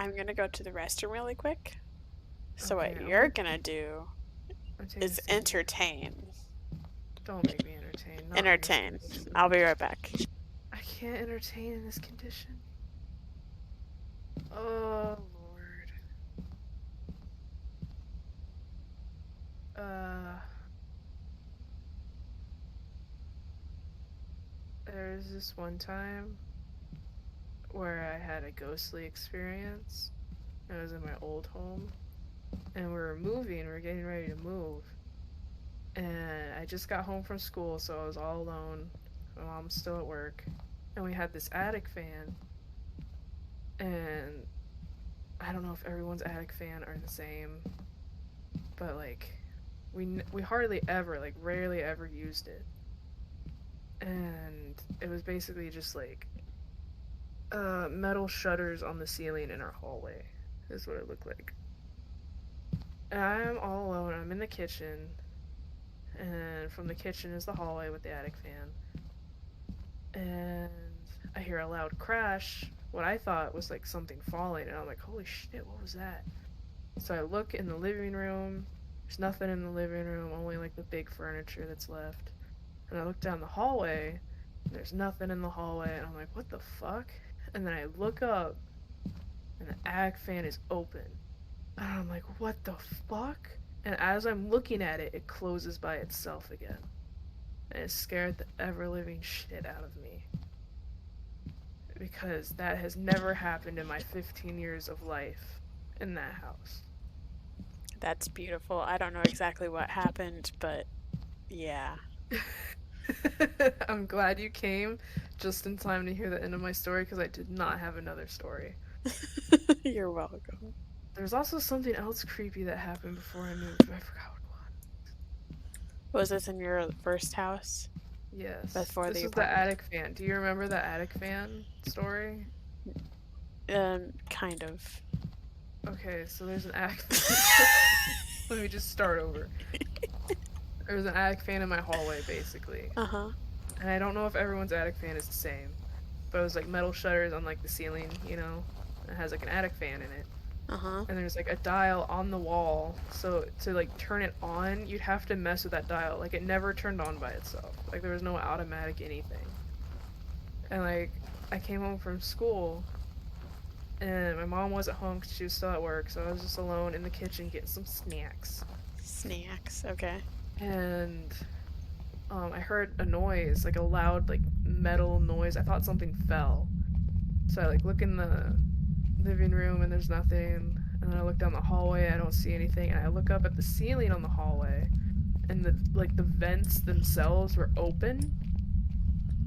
I'm gonna go to the restroom really quick. So Okay, what you're gonna do I'm taking a is seat. entertain. Don't make me entertain. Not in this Entertain. condition. I'll be right back. I can't entertain in this condition. Oh, Lord. Uh, there's this one time where I had a ghostly experience. I was in my old home, and we were moving. We were getting ready to move, and I just got home from school, so I was all alone. My mom's still at work, and we had this attic fan, and I don't know if everyone's attic fan are the same, but like we hardly ever, like rarely ever used it. And it was basically just like metal shutters on the ceiling in our hallway is what it looked like. And I'm all alone. I'm in the kitchen, and from the kitchen is the hallway with the attic fan. And I hear a loud crash. What I thought was like something falling, and I'm like, holy shit, what was that? So I look in the living room. There's nothing in the living room, only like the big furniture that's left. And I look down the hallway, and there's nothing in the hallway, and I'm like, what the fuck? And then I look up, and the attic fan is open. And I'm like, what the fuck? And as I'm looking at it, it closes by itself again. And it scared the ever living shit out of me. Because that has never happened in my 15 years of life in that house. That's beautiful. I don't know exactly what happened, but yeah. I'm glad you came just in time to hear the end of my story because I did not have another story. You're welcome. There's also something else creepy that happened before I moved, but I forgot what it was. Was this in your first house? Yes, Before this the was the apartment? attic fan. Do you remember the attic fan story? Kind of. Okay, so there's an attic fan. Let me just start over. There's an attic fan in my hallway, basically. Uh-huh. And I don't know if everyone's attic fan is the same, but it was like metal shutters on like the ceiling, you know? It has like an attic fan in it. Uh-huh. And there's like a dial on the wall, so to like turn it on, you'd have to mess with that dial. Like it never turned on by itself. Like there was no automatic anything. And like I came home from school and my mom wasn't home because she was still at work, so I was just alone in the kitchen getting some snacks. Snacks. Okay. And I heard a noise, like a loud, like metal noise. I thought something fell. So I like look in the living room and there's nothing. And then I look down the hallway, I don't see anything. And I look up at the ceiling on the hallway, and the vents themselves were open.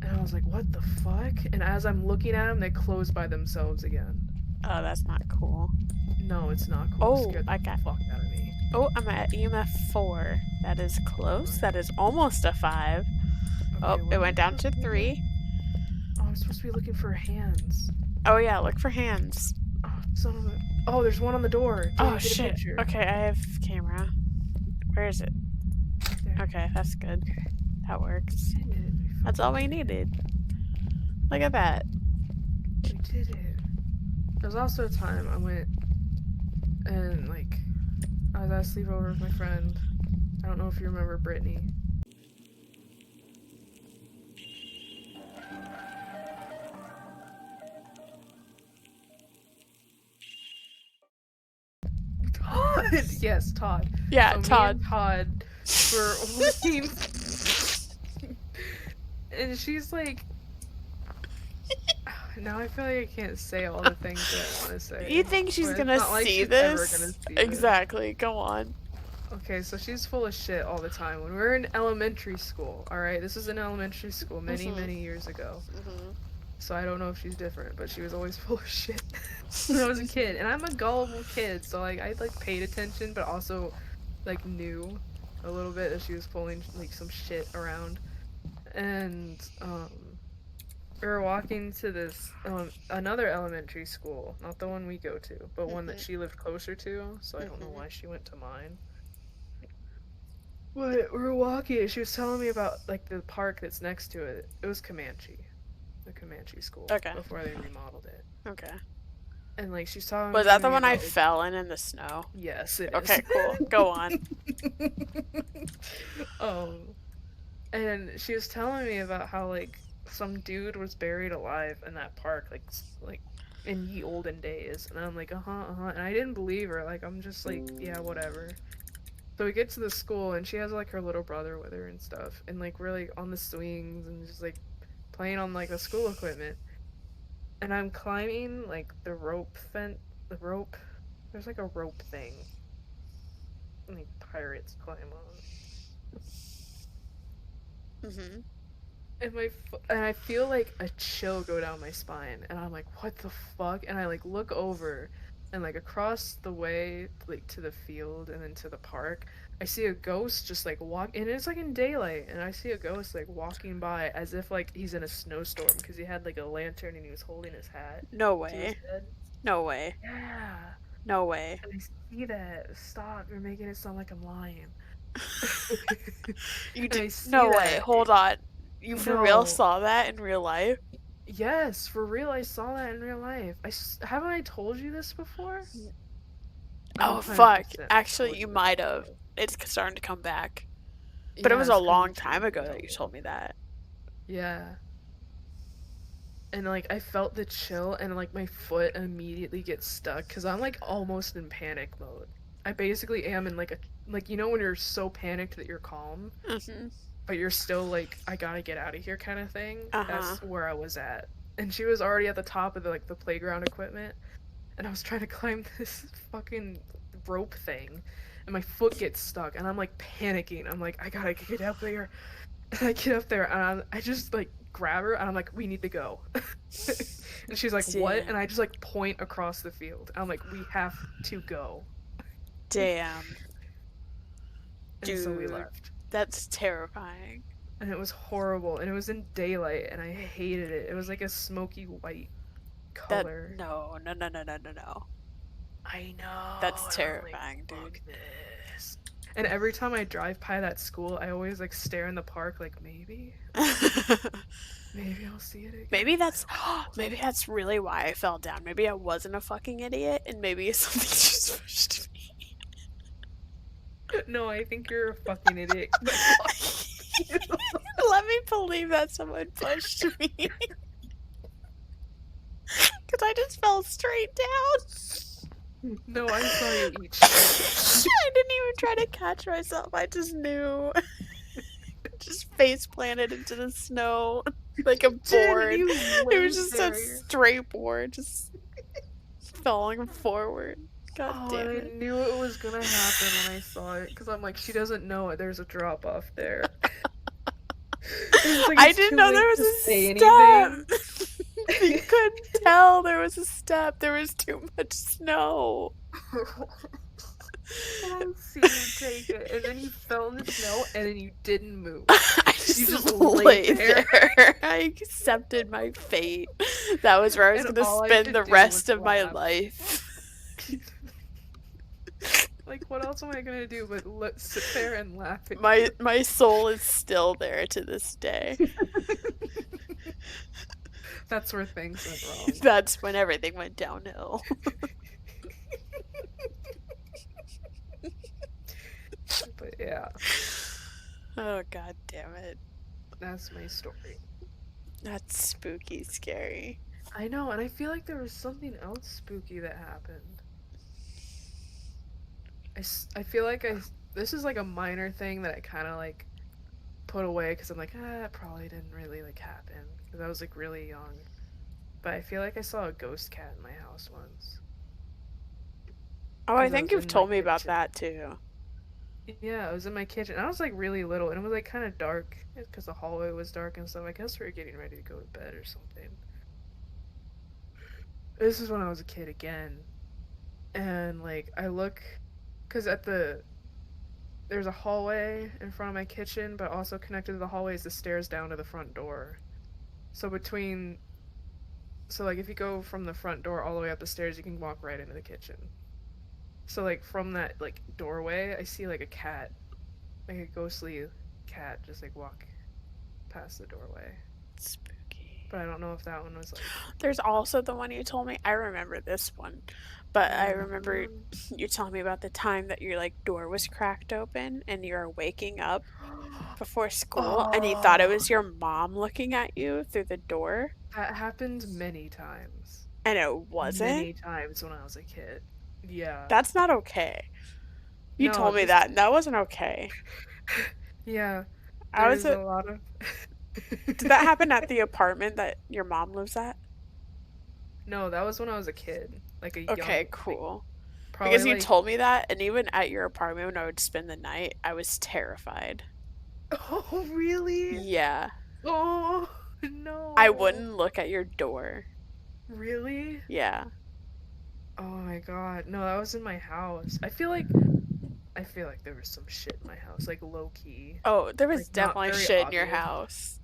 And I was like, what the fuck? And as I'm looking at them, they close by themselves again. Oh, that's not cool. No, it's not cool. It Oh, scared I the got. fuck out of me. Oh, I'm at EMF 4. That is close. That is almost a 5. Oh, Okay, what it am I went down supposed to to be 3. doing? Oh, I'm supposed to be looking for hands. Oh, yeah, look for hands. Oh, son of a... Oh, there's one on the door. Oh, Get a shit. picture. Okay, I have camera. Where is it? Right there. Okay, that's good. Okay. That works. We did it. That's all we needed. Look at that. We did it. There was also a time I went and, like, I was at a sleepover with my friend. I don't know if you remember Brittany. Todd! Yes, Todd. Yeah, So Todd. me and Todd were working. And she's like. Now I feel like I can't say all the things that I want to say. You think she's But it's gonna not like see she's ever this? gonna see Exactly. Go on. Okay, so she's full of shit all the time. When we were in elementary school, alright? This was in elementary school many, Mhm. many years ago. Mhm. So I don't know if she's different, but she was always full of shit when I was a kid. And I'm a gullible kid, so like I like paid attention, but also like knew a little bit that she was pulling like some shit around. And we were walking to this another elementary school, not the one we go to, but one that she lived closer to, so I don't know why she went to mine. But we were walking and she was telling me about like the park that's next to it. It was Comanche. The Comanche school. Okay. Before they remodeled it. Okay. and like she's talking Was to that the me one I about like, fell in the snow? yes, it is. Okay, cool. Go on. um, and she was telling me about how like some dude was buried alive in that park, like like in ye olden days, and I'm like, and I didn't believe her. Like I'm just like, yeah, whatever. So we get to the school, and she has like her little brother with her and stuff, and like we're like on the swings and just like playing on like the school equipment, and I'm climbing like the rope. There's like a rope thing, like pirates climb on. Hmm. And I feel like a chill go down my spine, and I'm like, what the fuck? And I like look over, and like across the way, like to the field and then to the park, I see a ghost just like walk, and it's like in daylight, and I see a ghost like walking by as if like he's in a snowstorm because he had like a lantern and he was holding his hat No to his way. head. No way. Yeah, No way. and I see that. Stop! You're making it sound like I'm lying. You And did. I see No way. that. Hold on. You for real No. saw that in real life? Yes, for real, I saw that in real life. Haven't I told you this before? Oh, fuck. 100% I've Actually, told you you this might have. before. It's starting to come back. But it was a Yes, because long it's time ago that you real. told me that. Yeah. And like I felt the chill and like my foot immediately gets stuck because I'm like almost in panic mode. I basically am in like a like you know when you're so panicked that you're calm, Hmm. but you're still like I gotta get out of here kind of thing. Uh-huh. That's where I was at. And she was already at the top of the like the playground equipment, and I was trying to climb this fucking rope thing, and my foot gets stuck, and I'm like panicking. I'm like, I gotta get up there. And I get up there, and I just like grab her, and I'm like, we need to go. And she's like, what? And Damn. I just like point across the field. I'm like, we have to go. Damn. And so we Dude. left. That's terrifying. And it was horrible, and it was in daylight, and I hated it. It was like a smoky white That. color. No, no, no, no, no, no, no. I know, That's and I was like, terrifying, dude. fuck this. And every time I drive by that school, I always like stare in the park, like maybe I'll see it again. Maybe I that's don't know. maybe that's really why I fell down. Maybe I wasn't a fucking idiot and maybe something just pushed me. No, I think you're a fucking idiot. 'Cause I saw you. Let me believe that someone pushed me. Because I just fell straight down. No, I saw you eat shit. I didn't even try to catch myself. I just knew. Just face planted into the snow like a Did and board. you It was laid just a there. straight board, just falling forward. God Oh, and damn I it. knew it was gonna happen when I saw it, because I'm like, she doesn't know it. There's a drop off there. It's like I it's didn't too know there late was to a say anything. step. You couldn't tell there was a step. There was too much snow. I don't see you take it, and then you fell in the snow, and then you didn't move. I You just just laid lay there, there. I accepted my fate. That was where I was and going to all I spend could the do was rest of my laugh. life. Like, what else am I gonna do but sit there and laugh at My you? my soul is still there to this day. That's where things went wrong. That's when everything went downhill. But yeah, Oh god damn it. that's my story. That's spooky scary. I know, and I feel like there was something else spooky that happened. I feel like this is like a minor thing that I kind of like put away because I'm like, it probably didn't really like happen because I was like really young. But I feel like I saw a ghost cat in my house once Oh, I because I think was you've in my told me about kitchen. that too. Yeah, I was in my kitchen. I was like really little, and it was like kind of dark because the hallway was dark and stuff. I guess we were getting ready to go to bed or something. This is when I was a kid again, and like I look, because there's a hallway in front of my kitchen, but also connected to the hallway is the stairs down to the front door. So like if you go from the front door all the way up the stairs, you can walk right into the kitchen. So like from that like doorway, I see like a cat, like a ghostly cat, just like walk past the doorway. Spooky. but I don't know if that one was like There's also the one you told me. I remember this one, but I Paranormal remember one. you telling me about the time that your like door was cracked open and you were waking up before school and you thought it Oh, was your mom looking at you through the door that happened many times. and it wasn't. Many times when I was a kid. Yeah. That's not okay. You No, told me this that and that wasn't okay. yeah, I was there's a a lot of Did that happen at the apartment that your mom lives at? No, that was when I was a kid. Like a Okay, young, like cool. probably Because you like told me that and even at your apartment when I would spend the night, I was terrified. Oh, really? Yeah. Oh, I no. wouldn't look at your door. Really? Yeah. Oh my God. No, that was in my house. I feel like there was some shit in my house, like low key. Oh, there Like was not definitely very shit in your obvious, house.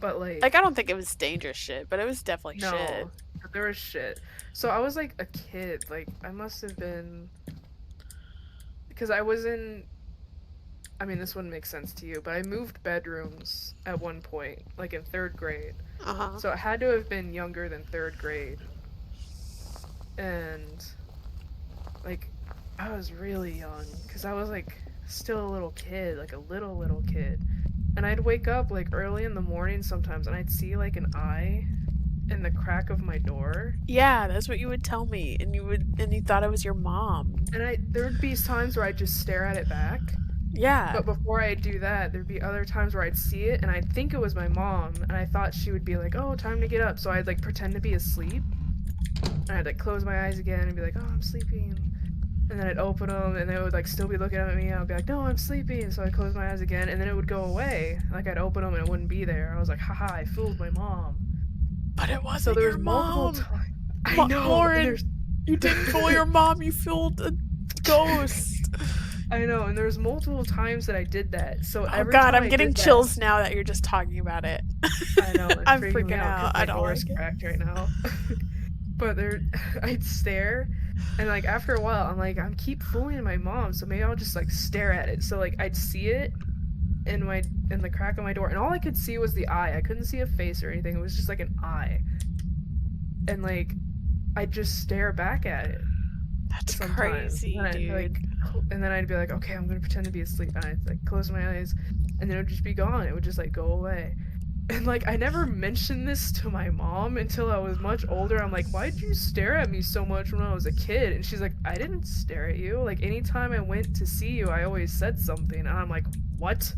but Like, I like don't think it was dangerous shit, but it was definitely shit. no, but there was shit. So I was like a kid. Like I must have been because I was in I mean, this wouldn't make sense to you, but I moved bedrooms at one point, like in third grade. Uh huh. So it had to have been younger than third grade. And, like, I was really young, because I was, like, still a little kid, like a little kid. And I'd wake up, like, early in the morning sometimes, and I'd see, like, an eye in the crack of my door. Yeah, that's what you would tell me, and you thought it was your mom. And there would be times where I'd just stare at it back. Yeah, But before I'd do that, there'd be other times where I'd see it and I'd think it was my mom, and I thought she would be like, "Oh, time to get up." So I'd like pretend to be asleep, and I'd like close my eyes again and be like, "Oh, I'm sleeping." And then I'd open them, and they would like still be looking at me. And I'd be like, "No, I'm sleeping." So I'd close my eyes again, and then it would go away. Like I'd open them and it wouldn't be there. I was like, "Haha, I fooled my mom." but it So wasn't there your was multiple mom. times. I know, and Lauren, you didn't fool your mom. You fooled a ghost. there's multiple times that I did that. So Oh every God, time I'm I getting did that, chills now that you're just talking about it. I know it's I'm freaking me freaking out out. because I my don't door is like it. cracked right now. But I'd stare, and like after a while, I'm like, I'm keep fooling my mom, so maybe I'll just like stare at it. So like I'd see it in the crack of my door, and all I could see was the eye. I couldn't see a face or anything. It was just like an eye, and like I'd just stare back at it That's sometimes, and then crazy, I'd be dude. like, okay, I'm gonna pretend to be asleep, and I'd like close my eyes, and then it would just be gone. It would just like go away. And like I never mentioned this to my mom until I was much older. I'm like, "Why'd you stare at me so much when I was a kid?" And she's like, "I didn't stare at you. Like anytime I went to see you, I always said something." And I'm like, "What?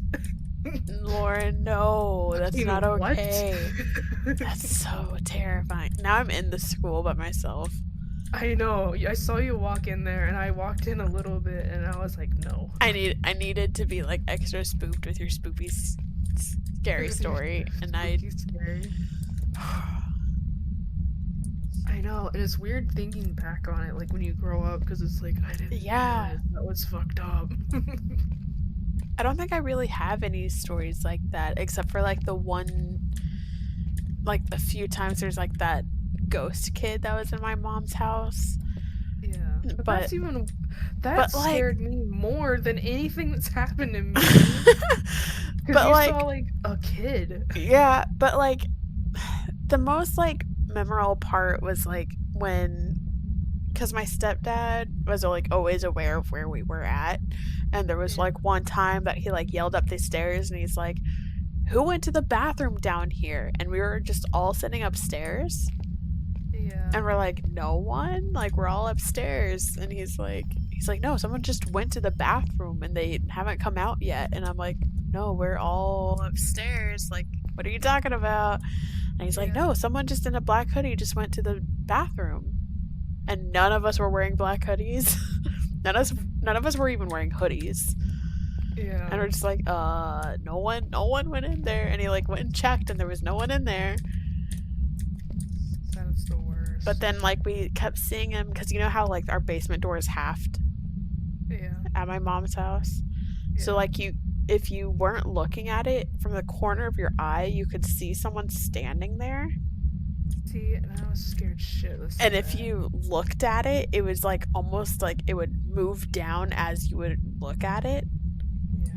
Lauren, no, that's not In what?" okay. That's so terrifying. Now I'm in the school by myself. I know. I saw you walk in there, and I walked in a little bit, and I was like, "No." I needed to be like extra spooked with your spoopy scary With your story and I spooky scary. I know, and it's weird thinking back on it, like when you grow up, because it's like I didn't yeah, realize that was fucked up. I don't think I really have any stories like that except for like the one like a few times there's like that ghost kid that was in my mom's house. Yeah, but But that but like scared me more than anything that's happened to me. Because but you saw like like a kid. yeah, but like the most like memorable part was like when because my stepdad was like always aware of where we were at and there was Yeah, like one time that he like yelled up the stairs and he's like who went to the bathroom down here and we were just all sitting upstairs yeah, and we're like no one like we're all upstairs and he's like no someone just went to the bathroom and they haven't come out yet and I'm like no we're all upstairs like what are you talking about and he's like yeah, no someone just in a black hoodie just went to the bathroom and none of us were wearing black hoodies. None of us were even wearing hoodies. And yeah. we're just like, no one went in there. And he like went and checked and there was no one in there. That's the But worst. then like we kept seeing him because you know how like our basement door is halved Yeah, at my mom's house. So yeah. like you if you weren't looking at it from the corner of your eye, you could see someone standing there. See, and I was scared shitless And of if that. you looked at it, it was like almost like it would move down as you would look at it. Yeah.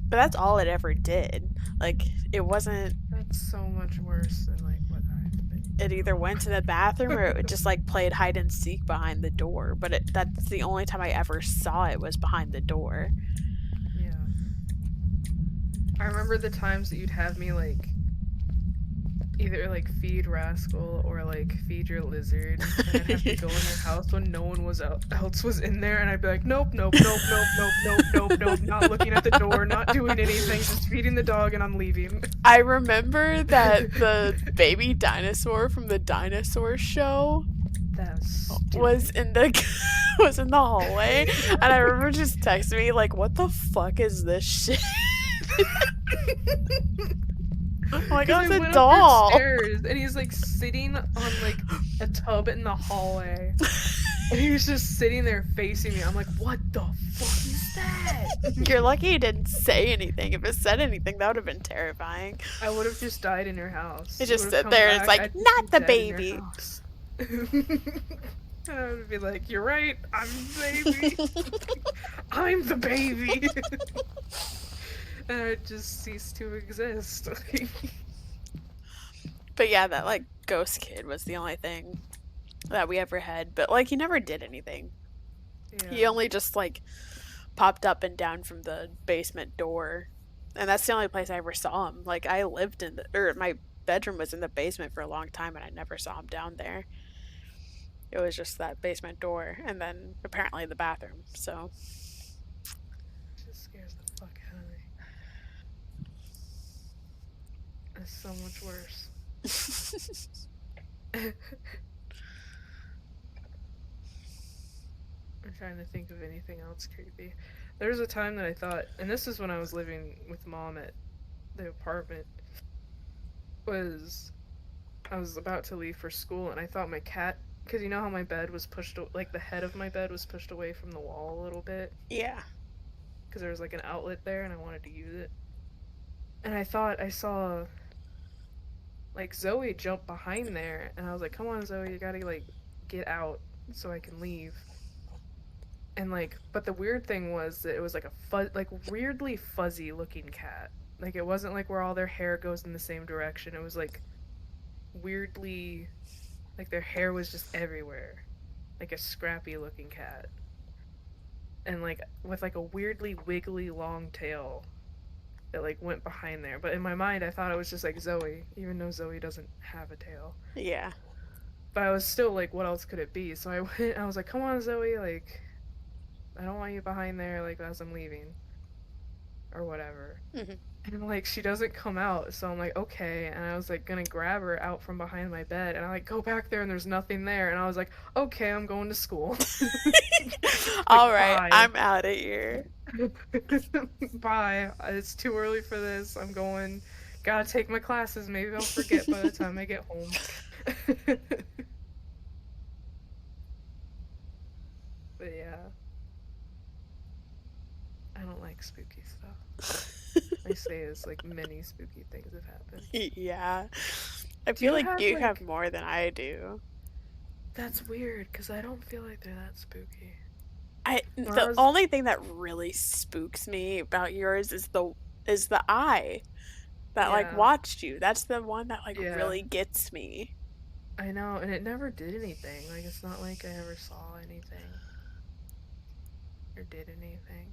But that's all it ever did. Like, it wasn't, That's so much worse than like what I've been it either went to the bathroom or it through. just like played hide and seek behind the door. But that's the only time I ever saw it was behind the door. Yeah. I remember the times that you'd have me like either like feed Rascal or like feed your lizard, and I'd have to go in your house when no one else was in there, and I'd be like, nope, nope, nope, nope, nope, nope, nope, nope, not looking at the door, not doing anything, just feeding the dog, and I'm leaving. I remember that the baby dinosaur from the dinosaur show That was was stupid. in the was in the hallway, and I remember just texting me like, "What the fuck is this shit?" I'm like, Because "Oh, I it's a went up your doll." stairs and he's like sitting on like a tub in the hallway. And he was just sitting there facing me. I'm like, what the fuck is that? You're lucky he didn't say anything. If it said anything, that would have been terrifying. I would have just died in your house. It You would just have sit come there. It's back. like, I'd just be not the dead in your baby. house. And I would be like, you're right. I'm the baby. I'm the baby. And I'd just cease to exist. But yeah, that like ghost kid was the only thing that we ever had. But like, he never did anything. He Yeah. only just like popped up and down from the basement door. And that's the only place I ever saw him. Like, I lived in the, or my bedroom was in the basement for a long time and I never saw him down there. It was just that basement door and then apparently the bathroom. So, It just scares the fuck out of me. It's so much worse. I'm trying to think of anything else creepy. There was a time that I thought, and this is when I was living with mom at the apartment, was I was about to leave for school and I thought my cat, because you know how my bed was pushed, like the head of my bed was pushed away from the wall a little bit, yeah. because there was like an outlet there and I wanted to use it. And I thought I saw like Zoe jump behind there and I was like, come on, Zoe, you gotta like get out so I can leave. And like, but the weird thing was that it was like like weirdly fuzzy looking cat. Like it wasn't like where all their hair goes in the same direction. It was like weirdly, like their hair was just everywhere, like a scrappy looking cat, and like with like a weirdly wiggly long tail that like went behind there. But in my mind, I thought it was just like Zoe, even though Zoe doesn't have a tail. Yeah. But I was still like, what else could it be? So I went. I was like, come on, Zoe, like I don't want you behind there, like as I'm leaving or whatever. Hmm. And like she doesn't come out, so I'm like, okay. And I was like gonna grab her out from behind my bed, and I like go back there, and there's nothing there. And I was like, okay, I'm going to school. All Like right, bye, I'm out of here. bye. It's too early for this. I'm going. Gotta take my classes. Maybe I'll forget by the time I get home. But yeah, I don't like spooky stuff. I say it's like many spooky things have happened. Yeah. I Do feel you like have you have like more than I do. That's weird because I don't feel like they're that spooky. When I The was only thing that really spooks me about yours is the eye that like Yeah, watched you. That's the one that like yeah, really gets me. I know, and it never did anything. Like it's not like I ever saw anything or did anything.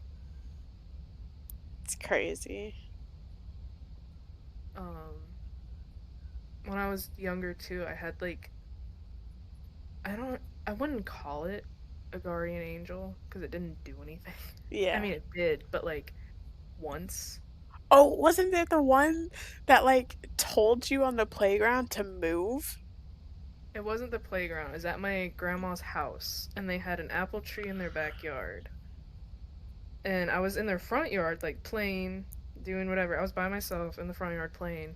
It's crazy. Um, when I was younger too, I had like I wouldn't call it a guardian angel because it didn't do anything. I Yeah. mean, it did, but like once. Oh, wasn't there the one that like told you on the playground to move? It wasn't the playground. It was at my grandma's house, and they had an apple tree in their backyard. And I was in their front yard, like playing, doing whatever. I was by myself in the front yard playing,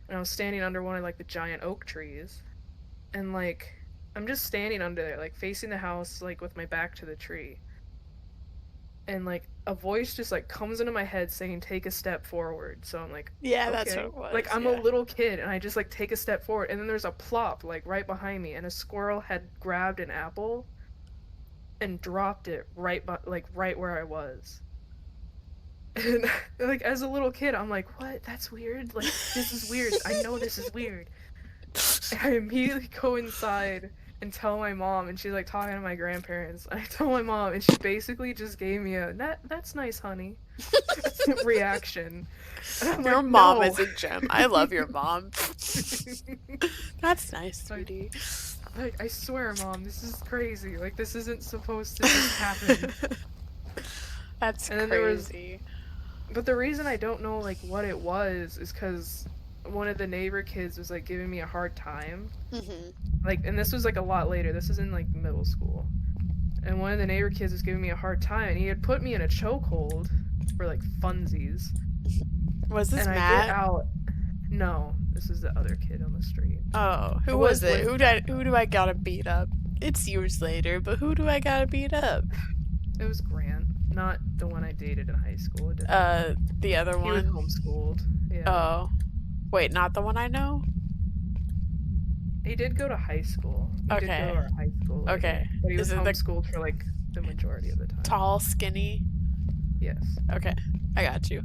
and I was standing under one of like the giant oak trees, and like I'm just standing under there, like facing the house, like with my back to the tree, and like a voice just like comes into my head saying, "Take a step forward." So I'm like, Yeah, that's what okay, it like was. I'm a Yeah. little kid, and I just like take a step forward, and then there's a plop like right behind me, and a squirrel had grabbed an apple and dropped it right, like right where I was. And like as a little kid, I'm like, what? That's weird. Like this is weird. I know this is weird. And I immediately go inside and tell my mom, and she's like talking to my grandparents. I tell my mom, and she basically just gave me a that's nice, honey, reaction. And I'm Your like, mom no. is a gem. I love your mom. That's nice, like, sweetie. like I swear, mom, this is crazy. Like this isn't supposed to just happen. That's And then there was, crazy. but the reason I don't know like what it was is because one of the neighbor kids was like giving me a hard time. Hmm. Like, and this was like a lot later. This was in like middle school. And one of the neighbor kids was giving me a hard time, and he had put me in a chokehold for like funsies. Was this And I get Matt? out. No, this is the other kid on the street. Oh, I who was was it? with Matt. Who do I gotta beat up? It's years later, but who do I gotta beat up? It was Grant, not the one I dated in high school. A different one. The other He was one. homeschooled. Yeah. Oh, wait, not the one I know? He did go to high school. He did go Okay. to our high school. Later, Okay. but he was Is it the homeschooled for like the majority of the time. tall, skinny? Yes. Okay, I got you.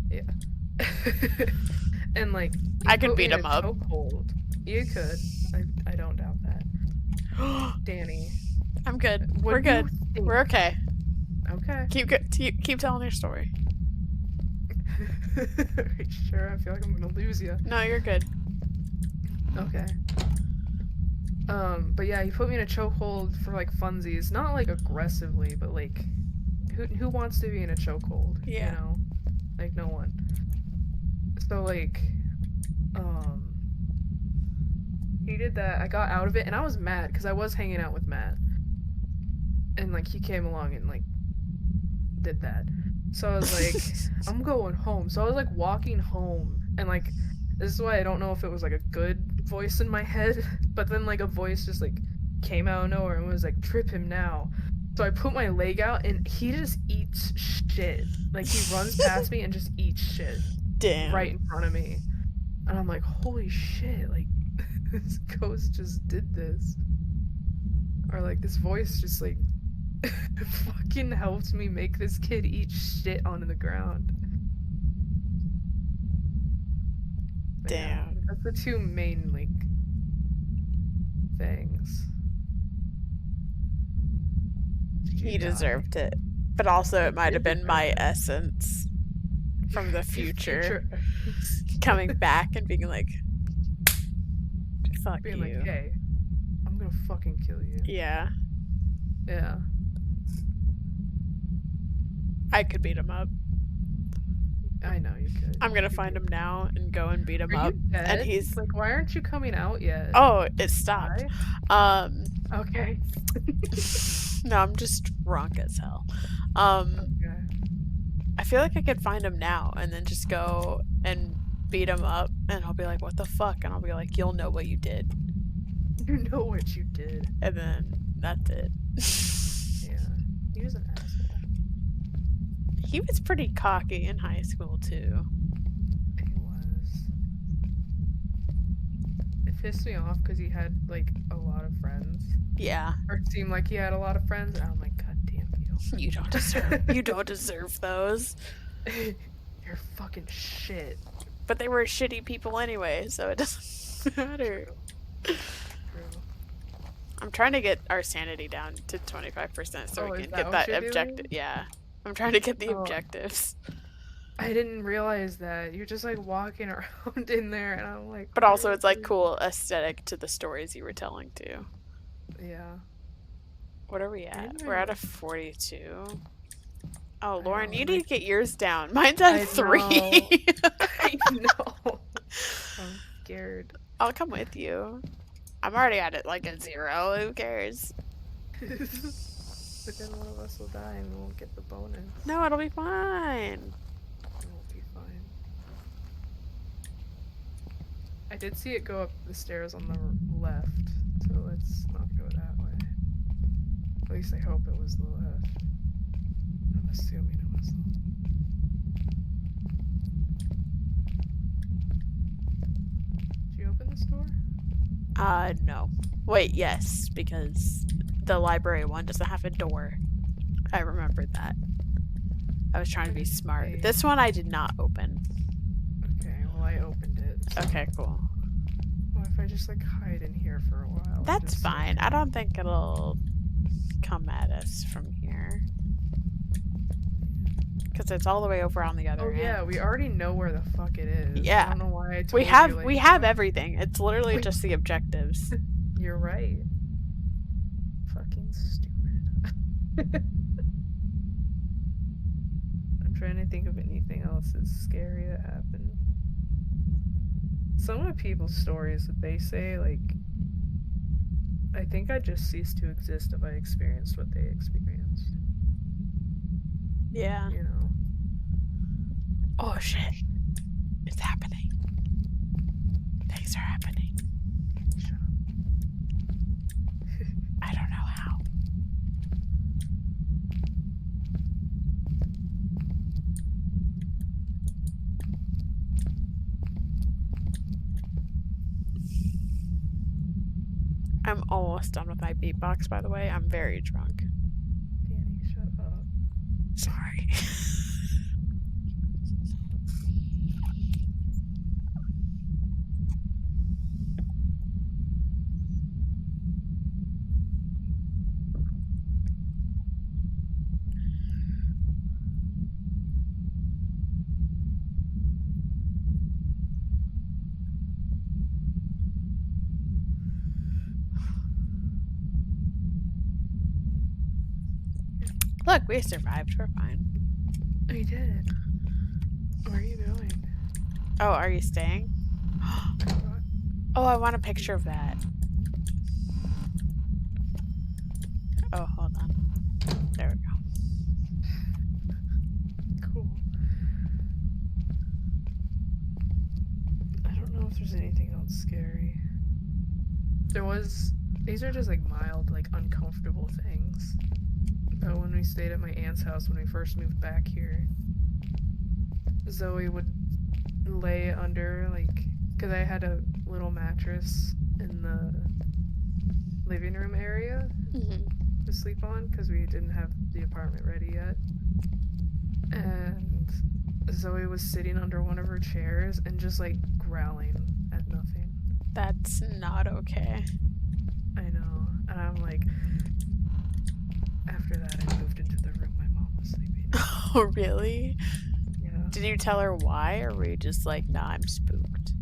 Yeah. And like I could beat him up. Chokehold. You could. I don't doubt that. Danny. I'm good. What We're do you good. think? We're okay. Okay. Keep telling your story. Are you sure? I feel like I'm gonna lose you. No, you're good. Okay. But yeah, he put me in a chokehold for like funsies, not like aggressively, but like, who wants to be in a chokehold? Yeah. You know, like no one. So like, he did that. I got out of it, and I was mad because I was hanging out with Matt, and like he came along and like did that. So I was like, I'm going home. So I was like walking home, and like this is why I don't know if it was like a good voice in my head, but then like a voice just like came out of nowhere and was like, trip him now. So I put my leg out, and he just eats shit. Like he runs past me and just eats shit Damn. right in front of me. And I'm like, holy shit, like this ghost just did this. Or like this voice just like fucking helped me make this kid eat shit onto the ground. But yeah, Damn. that's the two main like things. He deserved it. But also, it might have been my deserved it. essence from the future coming back and being like, fuck Being you. like, hey, I'm gonna fucking kill you. Yeah. Yeah. I could beat him up. I know you could. I'm gonna You find do. him now and go and beat him Are up. you dead? And he's like, why aren't you coming out yet? oh, it stopped. Why? Okay. No, I'm just drunk as hell. Okay. I feel like I could find him now and then just go and beat him up, and I'll be like, what the fuck? And I'll be like, you'll know what you did. You know what you did. And then that's it. Yeah. He was an asshole. He was pretty cocky in high school too. He was. It pissed me off because he had like a lot of friends. Yeah. Or it seemed like he had a lot of friends, and I'm like, God damn you. You don't deserve those. You're fucking shit. But they were shitty people anyway, so it doesn't matter. True. I'm trying to get our sanity down to 25% so Oh, we is can that get what that you're objective. doing? Yeah. I'm trying to get the Oh. objectives. I didn't realize that. You're just like walking around in there, and I'm like. But also, it's like cool aesthetic to the stories you were telling too. Yeah. What are we at? Maybe We're I- at a 42. Oh, I Lauren, know, you and need I- to get yours down. Mine's at I 3. know. I know. I'm scared. I'll come with you. I'm already at it like a 0. Who cares? But then one of us will die and we won't get the bonus. No, it'll be fine. It won't be fine. I did see it go up the stairs on the left, so let's not go that way. At least I hope it was the left. I'm assuming it was the left. Did you open this door? No. Wait, yes, because the library one doesn't have a door. I remembered that. I was trying to be smart. Okay. This one I did not open. Okay, well, I opened it. So Okay, cool. what if I just, like, hide in here for a while? And That's just, fine. like... I don't think it'll come at us from here. Because it's all the way over on the other Oh, yeah, end. we already know where the fuck it is. I Yeah. don't know why I told We you, have like, we have fuck. everything. It's literally just the objectives. You're right. Fucking stupid. I'm trying to think of anything else that's scary that happened. Some of the people's stories that they say, like, I think I'd just cease to exist if I experienced what they experienced. Yeah. You know? Oh shit. It's happening. Things are happening. Shut up. I don't know how. I'm almost done with my beatbox, by the way. I'm very drunk. Danny, shut up. Sorry. Look, we survived. We're fine. I did. Where are you going? Oh, are you staying? Oh, I want a picture of that. Oh, hold on. There we go. Cool. I don't know if there's anything else scary. These are just like mild, like uncomfortable things. But when we stayed at my aunt's house when we first moved back here, Zoe would lay under, like, because I had a little mattress in the living room area to sleep on because we didn't have the apartment ready yet. And Zoe was sitting under one of her chairs and just like growling at nothing. That's not okay. I know. And I'm like, after that, I moved into the room my mom was sleeping in. Oh, really? Yeah. Did you tell her why, or were you just like, nah, I'm spooked?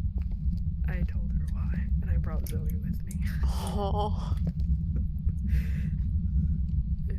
I told her why, and I brought Zoe with me. Oh. Yeah.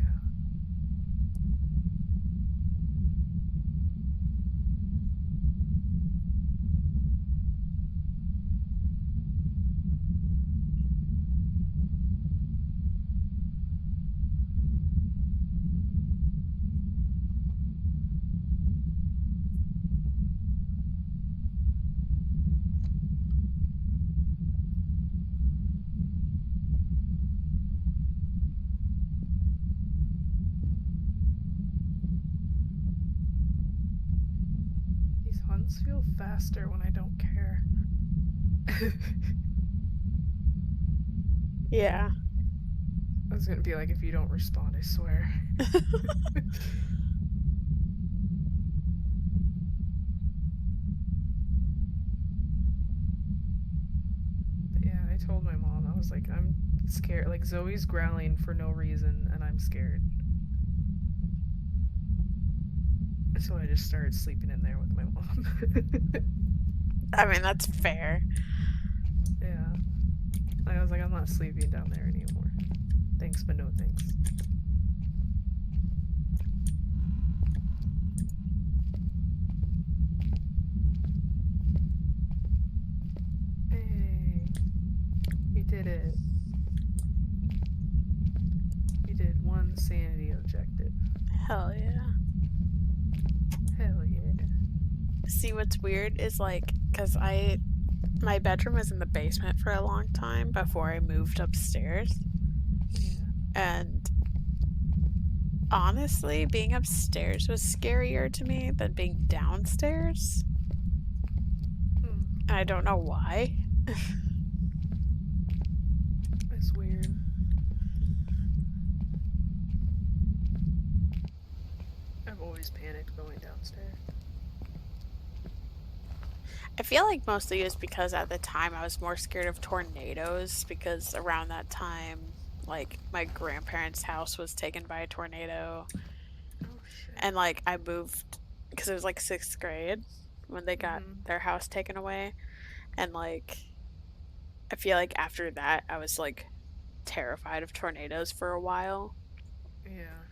These hunts feel faster when I don't care. Yeah. I was gonna be like, if you don't respond, I swear. But yeah, I told my mom, I was like, I'm scared. Like, Zoe's growling for no reason, and I'm scared. So I just started sleeping in there with my mom. I mean, that's fair. Yeah. I was like, I'm not sleeping down there anymore. Thanks, but no thanks. Hey. We did it. We did one sanity objective. Hell yeah. Hell yeah. See, what's weird is like, because my bedroom was in the basement for a long time before I moved upstairs. Yeah. And honestly, being upstairs was scarier to me than being downstairs. And I don't know why. That's weird. I've always just panicked going downstairs. I feel like mostly it was because at the time I was more scared of tornadoes because around that time, like my grandparents' house was taken by a tornado, Oh shit. and like I moved because it was like sixth grade when they got Mhm. their house taken away, and like I feel like after that I was like terrified of tornadoes for a while. Yeah.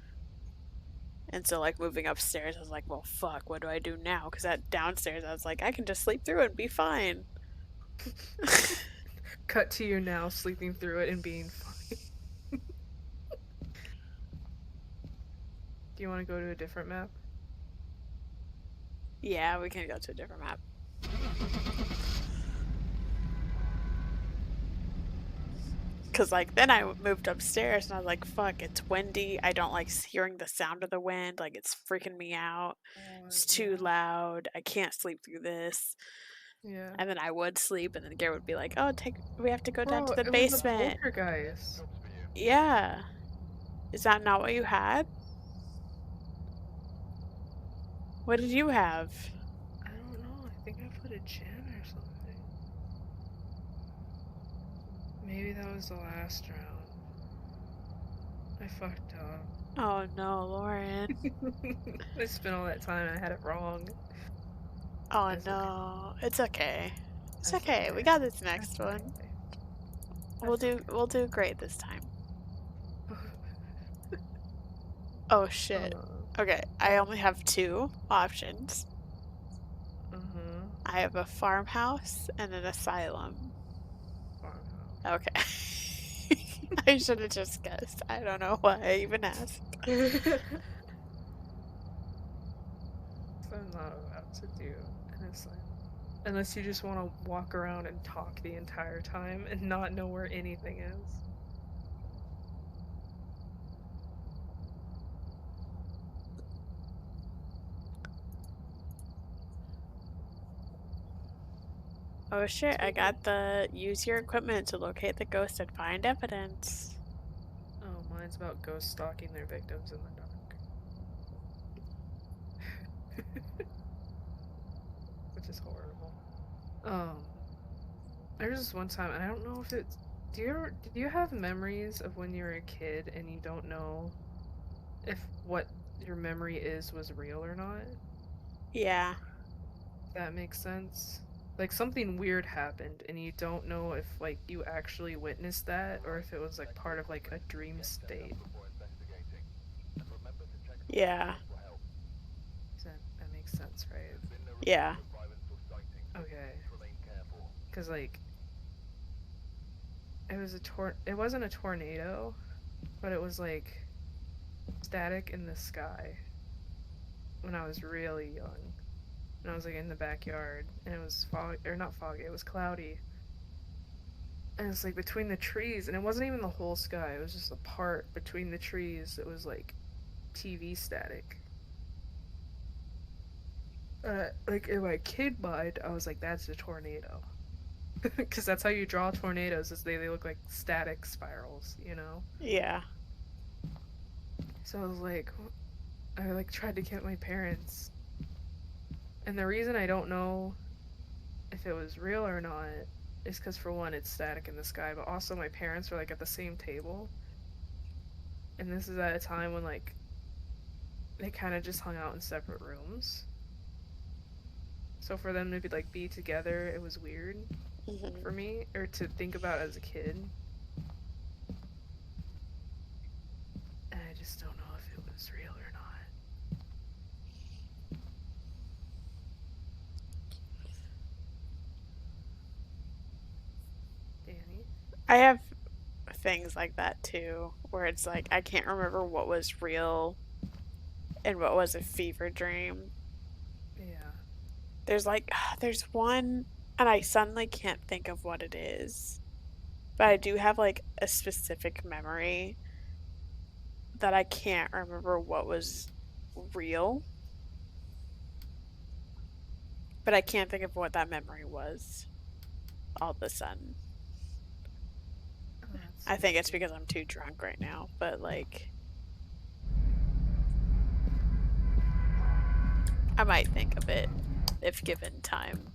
And so, like, moving upstairs, I was like, well, fuck, what do I do now? Because at downstairs, I was like, I can just sleep through it and be fine. Cut to you now sleeping through it and being fine. Do you want to go to a different map? Yeah, we can go to a different map. Because, like, then I moved upstairs and I was like, fuck, it's windy. I don't like hearing the sound of the wind. Like, it's freaking me out. It's too Yeah. loud. I can't sleep through this. Yeah. And then I would sleep, and then Garrett would be like, oh, we have to go down to Bro, the it was a basement. poltergeist. Yeah. Is that not what you had? What did you have? I don't know. I think I put a gin or something. Maybe that was the last round. I fucked up. Oh no, Lauren. I spent all that time and I had it wrong. Oh That's okay. no. It's okay. It's That's okay. We okay. got this That's next one. okay. We'll That's do okay. we'll do great this time. Oh shit. uh, Okay, I only have two options. uh-huh. I have a farmhouse and an asylum. Farmhouse. Okay. I should have just guessed. I don't know why I even asked. So I'm not about to do an asylum. Unless you just want to walk around and talk the entire time and not know where anything is. Oh shit, I Speaking of, got the use your equipment to locate the ghost and find evidence. oh, mine's about ghost stalking their victims in the dark. Which is horrible. Um, there was this one time, and I don't know if it's. Do you have memories of when you were a kid and you don't know if what your memory is was real or not? Yeah. That makes sense. Like something weird happened and you don't know if like you actually witnessed that or if it was like part of like a dream state. Yeah. That makes sense, right? Yeah. Okay. Cuz like it wasn't a tornado, but it was like static in the sky when I was really young. And I was like in the backyard and it was fog or not foggy, it was cloudy. And it's like between the trees and it wasn't even the whole sky, it was just a part between the trees that was like TV static. Like in my kid mind, I was like, "That's a tornado," because that's how you draw tornadoes. Is they look like static spirals, you know. Yeah. So I was like, I like tried to get my parents, and the reason I don't know if it was real or not is because for one, it's static in the sky, but also my parents were like at the same table, and this is at a time when like they kind of just hung out in separate rooms. So for them to be together, it was weird Hmm. for me, or to think about as a kid. And I just don't know if it was real or not. Danny? I have things like that too, where it's like I can't remember what was real and what was a fever dream. Yeah. There's like, there's one, and I suddenly can't think of what it is, but I do have like a specific memory that I can't remember what was real, but I can't think of what that memory was all of a sudden. Oh, that's I think it's spooky. because I'm too drunk right now, but like, I might think of it if given time.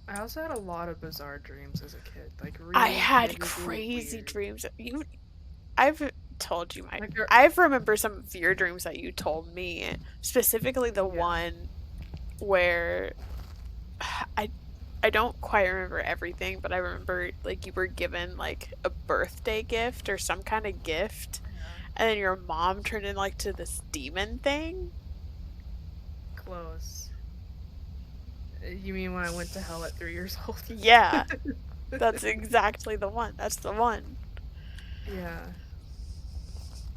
I also had a lot of bizarre dreams as a kid, like I really had vividly crazy weird. dreams. I've told you my. Like, I've remember some of your dreams that you told me, specifically the yeah, one where I I don't quite remember everything, but I remember like you were given like a birthday gift or some kind of gift, yeah, and then your mom turned in like to this demon thing. close. You mean when I went to hell at 3 years old? Yeah, that's exactly the one. That's the one. Yeah.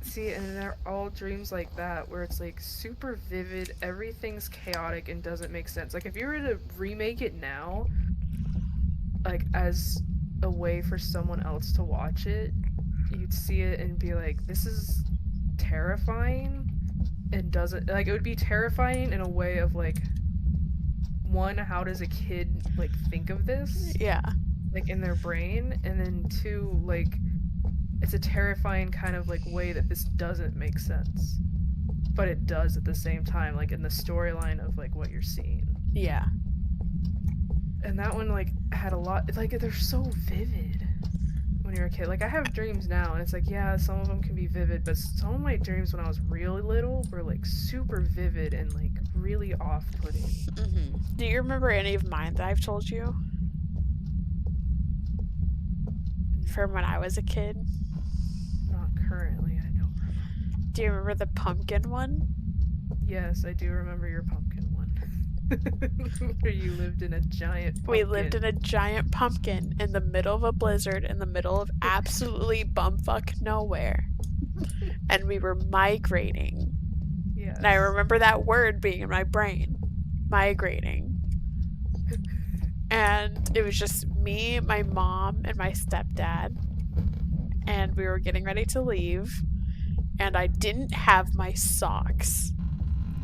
See, and they're all dreams like that, where it's like super vivid, everything's chaotic and doesn't make sense. Like, if you were to remake it now, like, as a way for someone else to watch it, you'd see it and be like, this is terrifying and doesn't, like, it would be terrifying in a way of, like, one, how does a kid, like, think of this, Yeah, like, in their brain, and then two, like, it's a terrifying kind of, like, way that this doesn't make sense. But it does at the same time, like in the storyline of like what you're seeing. yeah, And that one like had a lot, like they're so vivid when you're a kid. Like I have dreams now, and it's like yeah, some of them can be vivid, but some of my dreams when I was really little were like super vivid and like really off-putting. Do you remember any of mine that I've told you from when No, I was a kid? not currently. I don't remember. Do you remember the pumpkin one? Yes, I do remember your pumpkin one. Where you lived in a giant We lived in pumpkin. a giant pumpkin in the middle of a blizzard, in the middle of absolutely bumfuck nowhere. And we were migrating. And I Yes. remember that word being in my brain, migrating. And it was just me, my mom, and my stepdad. And we were getting ready to leave. And I didn't have my socks.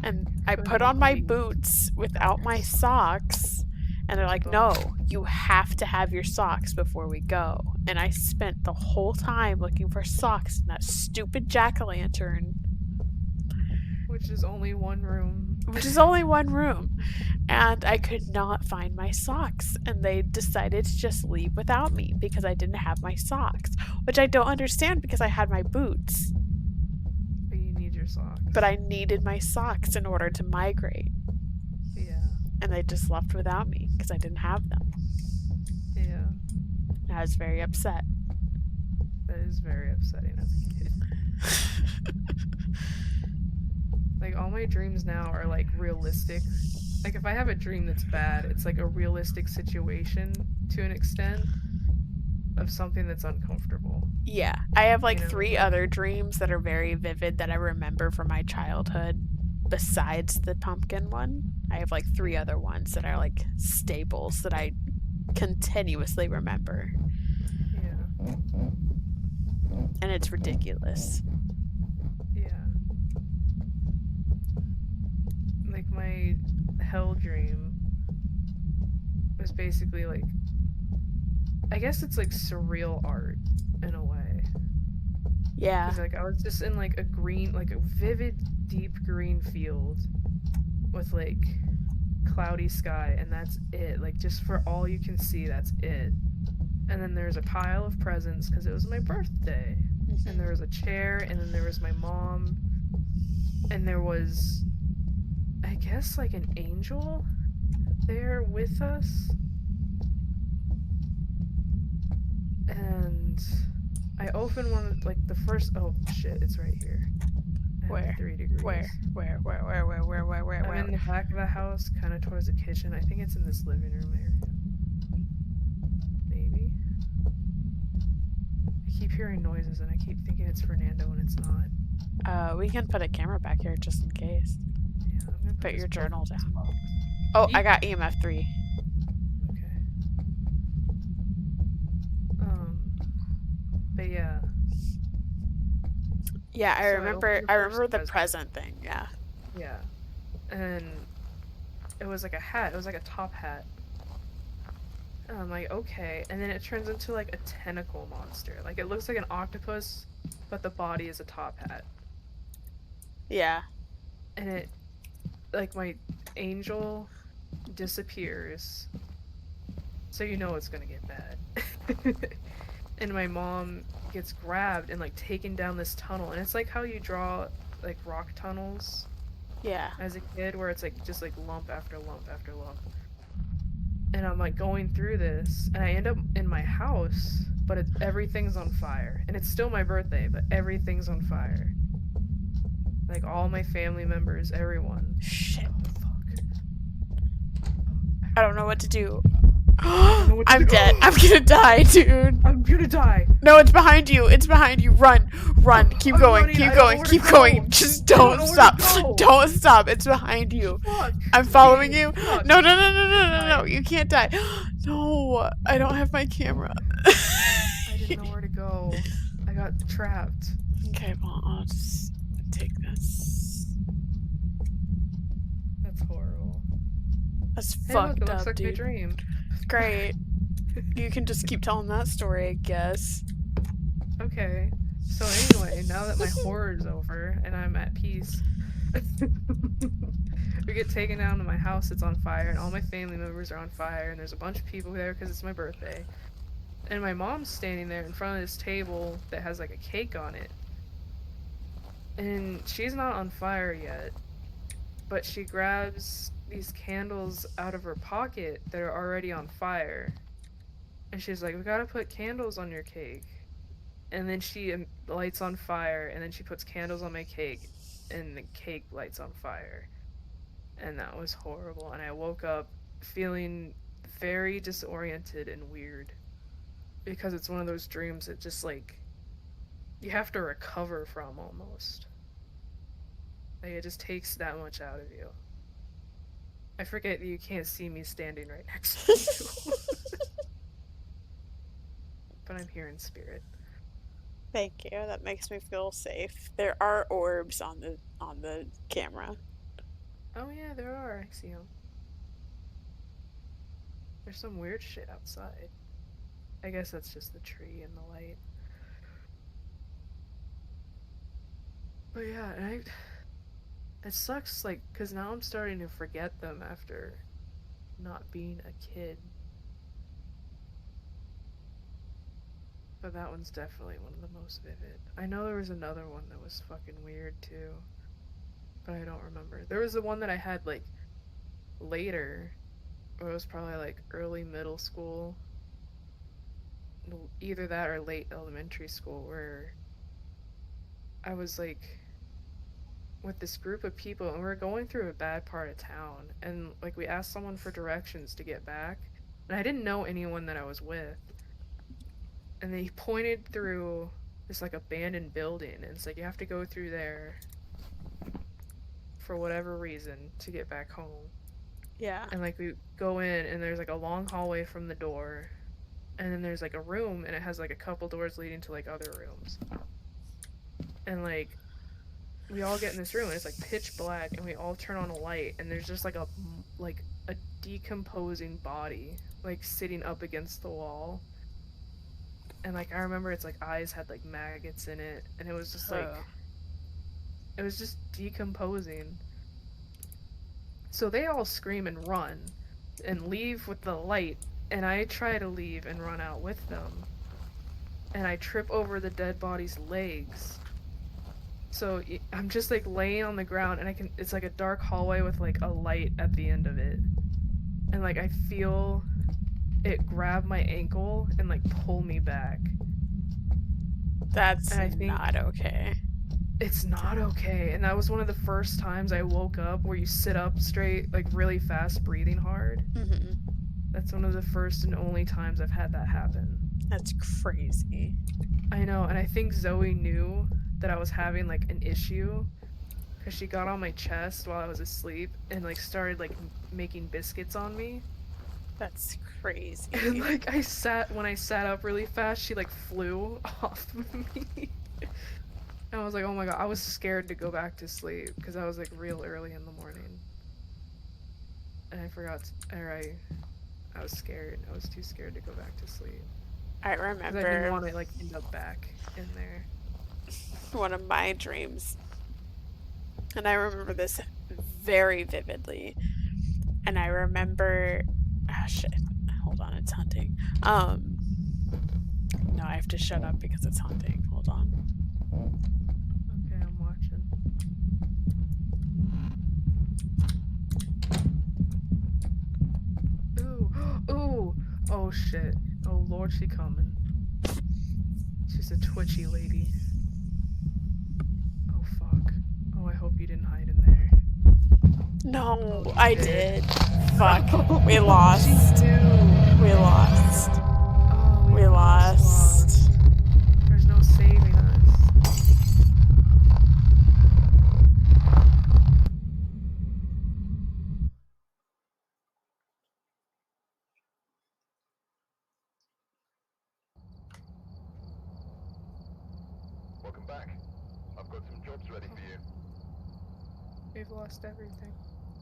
And I Couldn't put on my leave boots without without your my socks. socks. And they're like, Bummer. no, you have to have your socks before we go. And I spent the whole time looking for socks in that stupid jack o' lantern, Which is only one room. which is only one room. And I could not find my socks. And they decided to just leave without me because I didn't have my socks, which I don't understand because I had my boots. But you need your But socks. I needed my socks in order to migrate. Yeah. And they just left without me because I didn't have them. Yeah. And I was very upset. That is very upsetting as a kid. Like all my dreams now are like realistic. Like if I have a dream that's bad, it's like a realistic situation to an extent of something that's uncomfortable. Yeah, I have You like know, three like other dreams that are very vivid that I remember from my childhood besides the pumpkin one. I have like three yeah. other ones that are like staples that I continuously remember. Yeah. And it's ridiculous. Yeah. Like my hell dream was basically like I guess it's like surreal art in a way. Yeah. Because like I was just in like a green, like a vivid, deep green field with like cloudy sky, and that's it. Like just for all you can see, that's it. And then there's a pile of presents because it was my birthday, and there was a chair, and then there was my mom, and there was, I guess, like an angel there with us, and I opened one like the first. Oh shit! It's right here. I have my Where? 3 degrees. I'm Where? in the back of the house, kind of towards the kitchen. I think it's in this living room area. Maybe. I keep hearing noises and I keep thinking it's Fernando and it's not. We can put a camera back here just in case. Yeah, I'm gonna put Put this your book journal in this down. box. Oh, I Eek. got EMF 3. Okay. But yeah. Yeah, So I opened the I first remember the present. present thing. Yeah. Yeah. And it was like a hat. It was like a top hat. And I'm like, okay. And then it turns into like a tentacle monster. Like it looks like an octopus, but the body is a top hat. Yeah. and it, like, my angel disappears, so you know it's gonna get bad. And my mom gets grabbed and like taken down this tunnel, and it's like how you draw like rock tunnels Yeah. as a kid, where it's like just like lump after lump after lump. And I'm like going through this, and I end up in my house, but everything's on fire, and it's still my birthday, but everything's on fire. Like all my family members, everyone. Shit. Oh fuck! I don't know what to do. I don't know what to I'm do. dead. I'm gonna die, dude. I'm gonna die. No, it's behind you. It's behind you. Run. Run. Keep I'm going. running. Keep I don't know going. where to Keep go. going. Just I don't don't know where to stop. go. Don't stop. It's behind you. Fuck I'm following me. you. Fuck. No, no, no, no, no, no, no. Die. You can't die. No, I don't have my camera. I didn't know where to go. I got trapped. Okay, well, I'll just take this. That's horrible. That's Hey, look, fucked it looks up, like my dude. dream. Great. You can just keep telling that story, I guess. Okay. So anyway, now that my horror is over and I'm at peace, we get taken down to my house. It's on fire, and all my family members are on fire, and there's a bunch of people there because it's my birthday. And my mom's standing there in front of this table that has like a cake on it. And she's not on fire yet, but she grabs these candles out of her pocket that are already on fire. And she's like, "We gotta put candles on your cake." And then she lights on fire, and then she puts candles on my cake, and the cake lights on fire. And that was horrible. And I woke up feeling very disoriented and weird, because it's one of those dreams that just like you have to recover from almost. Like it just takes that much out of you. I forget that you can't see me standing right next to you. But I'm here in spirit. Thank you. That makes me feel safe. There are orbs on the camera. Oh yeah, there are. I see them. There's some weird shit outside. I guess that's just the tree and the light. But yeah, and it sucks, like, because now I'm starting to forget them after not being a kid. But that one's definitely one of the most vivid. I know there was another one that was fucking weird too, but I don't remember. There was the one that I had like later, or it was probably like early middle school, either that or late elementary school, where I was like with this group of people, and we were going through a bad part of town, and like we asked someone for directions to get back, and I didn't know anyone that I was with, and they pointed through this like abandoned building, and it's like you have to go through there for whatever reason to get back home. Yeah. And like we go in, and there's like a long hallway from the door, and then there's like a room, and it has like a couple doors leading to like other rooms, and like we all get in this room, and it's like pitch black, and we all turn on a light, and there's just like a decomposing body like sitting up against the wall. And like I remember its like eyes had like maggots in it, and it was just like it was just decomposing. So they all scream and run and leave with the light, and I try to leave and run out with them, and I trip over the dead body's legs. So I'm just like laying on the ground, and it's like a dark hallway with like a light at the end of it, and like I feel it grab my ankle and like pull me back. That's And I think not okay. it's not okay. And that was one of the first times I woke up where you sit up straight, like really fast, breathing hard. Mm-hmm. That's one of the first and only times I've had that happen. That's crazy. I know, and I think Zoe knew that I was having like an issue, because she got on my chest while I was asleep and like started like making biscuits on me. That's crazy. And like when I sat up really fast, she like flew off of me. And I was like, oh my god, I was scared to go back to sleep because I was like real early in the morning. And I forgot, I was scared. I was too scared to go back to sleep. I Because I didn't remember want to like end up back in there. one of my dreams. And I remember this very vividly. And I remember, oh shit, hold on, it's hunting. No, I have to shut up because it's hunting. Hold on. Okay, I'm watching. Ooh, ooh, oh shit. Oh lord, she coming. She's a twitchy lady. Oh fuck. Oh, I hope you didn't hide in there. No, Oh, you I did. did. Fuck. We She lost. knew. We lost. Oh, we We lost. lost. There's no saving us. Welcome back. I've got some jobs ready for you. We've lost everything.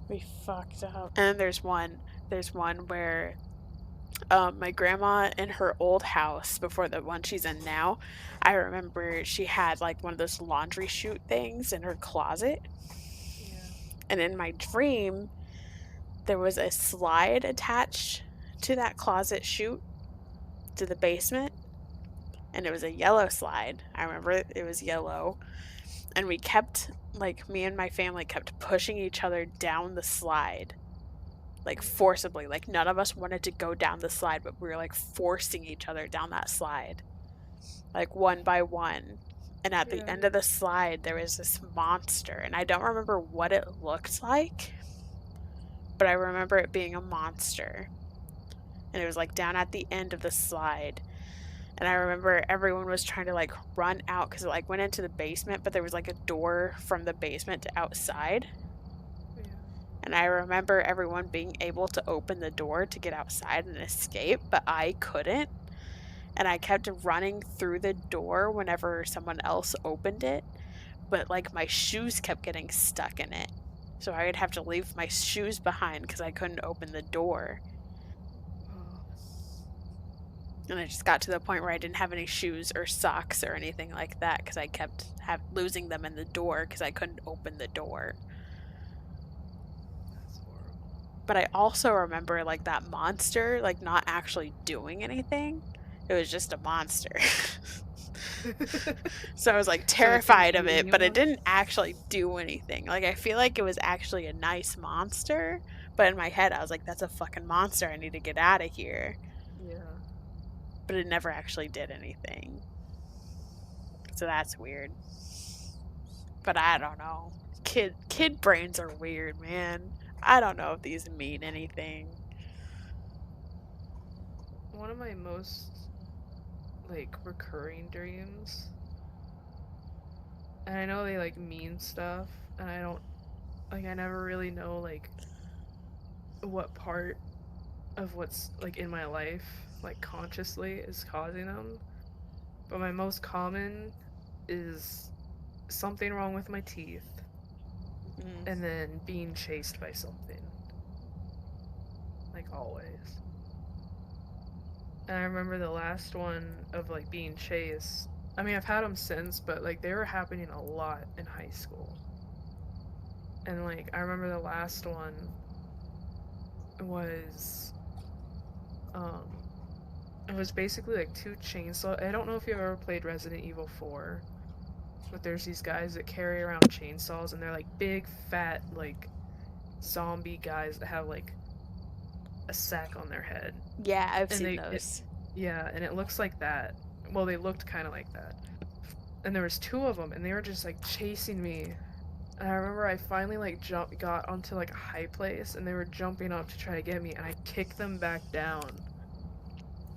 We fucked up. And there's one where my grandma in her old house before the one she's in now, I remember she had like one of those laundry chute things in her closet. Yeah. And in my dream, there was a slide attached to that closet chute to the basement. And it was a yellow slide. I remember it was yellow. And we kept, like, me and my family kept pushing each other down the slide, like, Yeah. forcibly. Like, none of us wanted to go down the slide, but we were, like, forcing each other down that slide, like, one by one. And at the Yeah. end of the slide, there was this monster. And I don't remember what it looked like, but I remember it being a monster. And it was, like, down at the end of the slide. And I remember everyone was trying to like run out because it like went into the basement, but there was like a door from the basement to outside. Yeah. And I remember everyone being able to open the door to get outside and escape, but I couldn't. And I kept running through the door whenever someone else opened it, but like my shoes kept getting stuck in it. So I would have to leave my shoes behind because I couldn't open the door. Oh. And I just got to the point where I didn't have any shoes or socks or anything like that because I kept losing them in the door because I couldn't open the door. That's horrible. But I also remember like that monster like not actually doing anything. It was just a monster. So I was like So it didn't terrified of do it, but it anyone? didn't actually do anything. Like I feel like it was actually a nice monster, but in my head I was like that's a fucking monster. I need to get out of here. Yeah. But it never actually did anything. So that's weird. But I don't know. Kid brains are weird, man. I don't know if these mean anything. One of my most like recurring dreams, and I know they like mean stuff, and I don't like I never really know like what part of what's like in my life like consciously is causing them. But my most common is something wrong with my teeth Mm. and then being chased by something, like always. And I remember the last one of like being chased. I mean, I've had them since, but like they were happening a lot in high school. And like I remember the last one was um it was basically like two chainsaw. I don't know if you've ever played Resident Evil 4, but there's these guys that carry around chainsaws and they're like big fat like zombie guys that have like a sack on their head. Yeah, I've And seen they it those. yeah, and it looks like that. Well, they looked kind of like that. And there was two of them and they were just like chasing me. And I remember I finally like got onto like a high place and they were jumping up to try to get me and I kicked them back down.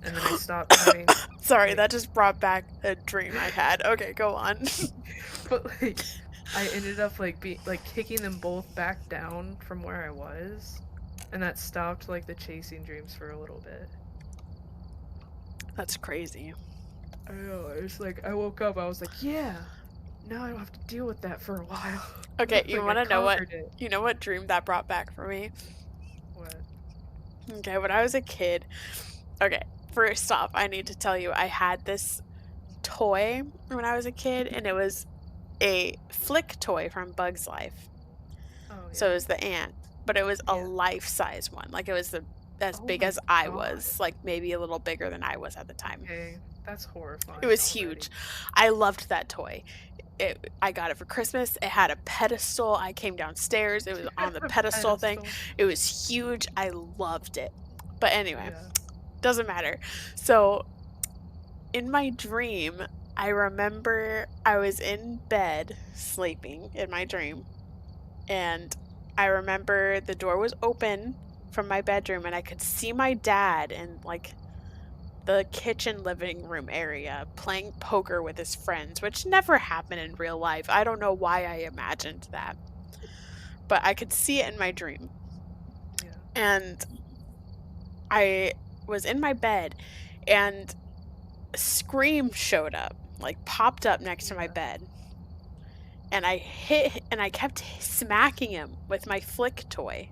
And then I stopped having Sorry, like that just brought back a dream I had. Okay, go on. but like I ended up like kicking them both back down from where I was. And that stopped like the chasing dreams for a little bit. That's crazy. I know, it was like I woke up, I was like, yeah, now I don't have to deal with that for a while. Okay, you Like I want to know what conquered it. dream that brought back for me? What? Okay, when I was a kid. Okay, first off, I need to tell you I had this toy when I was a kid and it was a Flick toy from Bug's Life. Oh So yeah. it was the ant, but it was a Yeah. life-size one. Like, it was as Oh big my as I god. was, like, maybe a little bigger than I was at the time. Okay, that's It horrifying was already. huge. I loved that toy. I got it for Christmas. It had a pedestal. I came downstairs. It was on the A pedestal thing. pedestal. It was huge. I loved it. But anyway, Yeah. doesn't matter. So, in my dream, I remember I was in bed sleeping in my dream, and I remember the door was open from my bedroom and I could see my dad in like the kitchen living room area playing poker with his friends, which never happened in real life. I don't know why I imagined that, but I could see it in my dream. Yeah. And I was in my bed and a scream showed up, like popped up next to my Yeah. bed. And I kept smacking him with my Flick toy.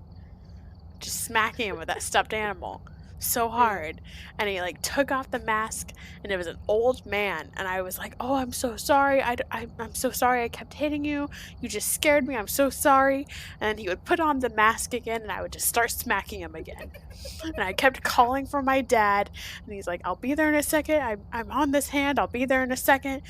Just smacking him with that stuffed animal so Yeah. hard. And he like took off the mask and it was an old man. And I was like, oh, I'm so sorry. I'm so sorry I kept hitting you. You just scared me. I'm so sorry. And he would put on the mask again and I would just start smacking him again. And I kept calling for my dad. And he's like, I'll be there in a second. I'm on this hand. I'll be there in a second.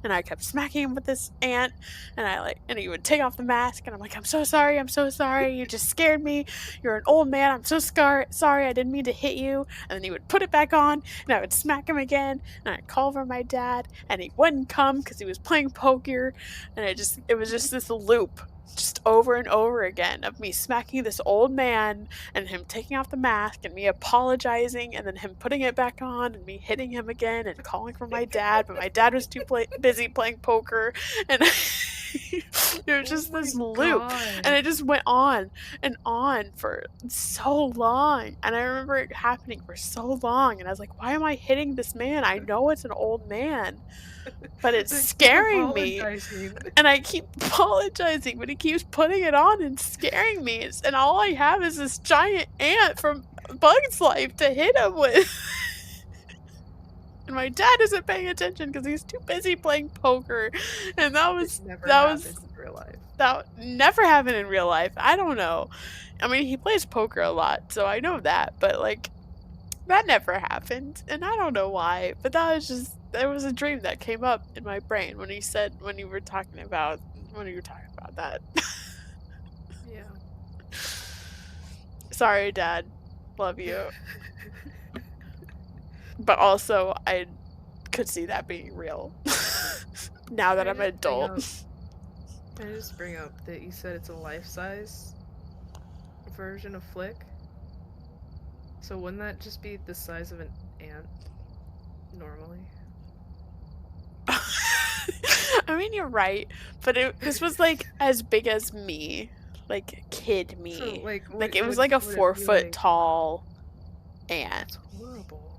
And I kept smacking him with this ant. And he would take off the mask. And I'm like, I'm so sorry. I'm so sorry. You just scared me. You're an old man. I'm so sorry. I didn't mean to hit you. And then he would put it back on. And I would smack him again. And I'd call for my dad. And he wouldn't come because he was playing poker. And it was just this loop just over and over again of me smacking this old man and him taking off the mask and me apologizing and then him putting it back on and me hitting him again and calling for my dad, but my dad was too busy playing poker and it was Oh just my this loop god. and it just went on and on for so long, and I remember it happening for so long and I was like, why am I hitting this man? I know it's an old man, but it's They keep scaring me. apologizing. And I keep apologizing, but he keeps putting it on and scaring me. And all I have is this giant ant from Bug's Life to hit him with. And my dad isn't paying attention because he's too busy playing poker. And It never that happened was in real life. that never happened in real life. I don't know. I mean, he plays poker a lot, so I know that. But like, that never happened, and I don't know why. But that was just there was a dream that came up in my brain when you were talking about that. Yeah. Sorry, Dad. Love you. But also, I could see that being real. Now that I'm an adult. Can I just bring up that you said it's a life-size version of Flick? So wouldn't that just be the size of an ant normally? I mean, you're right, but this was like as big as me, like kid me. So like Like it was like a would it be 4 foot like tall ant. that's horrible.